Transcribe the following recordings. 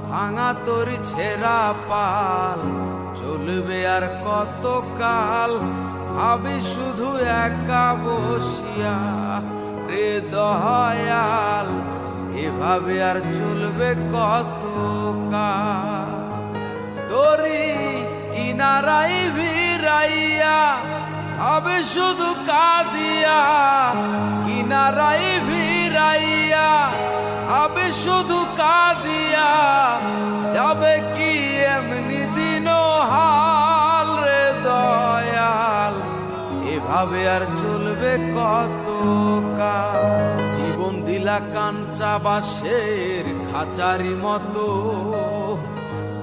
ভাঙা তোর ছেঁড়া পাল চলবে আর কত কাল, ভাবি শুধু একা বসিয়া রে দয়াল, এভাবে আর চলবে কত কাল। তোরি কিনারাই ভিড়াইয়া ভাবে শুধু কাঁদিয়া, কিনারাই ভিড়াইয়া ভাবে শুধু কাঁদিয়া, যাবে কি এমনি দিন হাল রে দয়াল, এভাবে আর চলবে কত কাল। জীবন দিলা কাঞ্চা বাঁশের খাঁচারি মতো,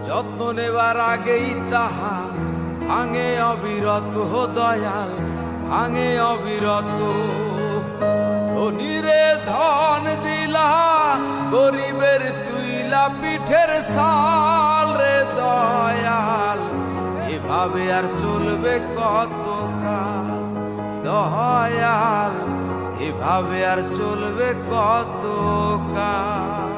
যত্ন নেবার আগেই তাহা ভাঙে অবিরত দয়াল, ভাঙে অবিরত। ধনীরে ধন দিলা, গরিবের তুইলা পিঠের সাল রে দয়াল, এভাবে আর চলবে কত কাল দয়াল, এভাবে আর চলবে কত কাল।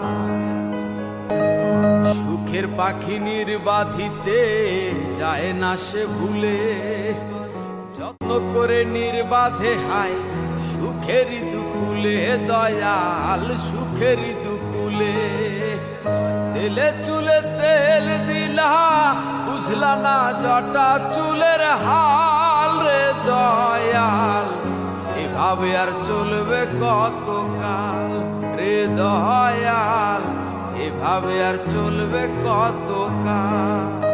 সুখের পাখি নির্বাধিতে যায় না সে ভুলে, যত্ন করে নির্বাধে হায় সুখের দুকুলে দয়াল, সুখের দুকুলে। তেলে চুলে তেল দিলা, বুঝলা না জটা চুলের হাল রে দয়াল, এভাবে আর চলবে কত কাল রে দয়াল, এভাবে আর চলবে কত কাল।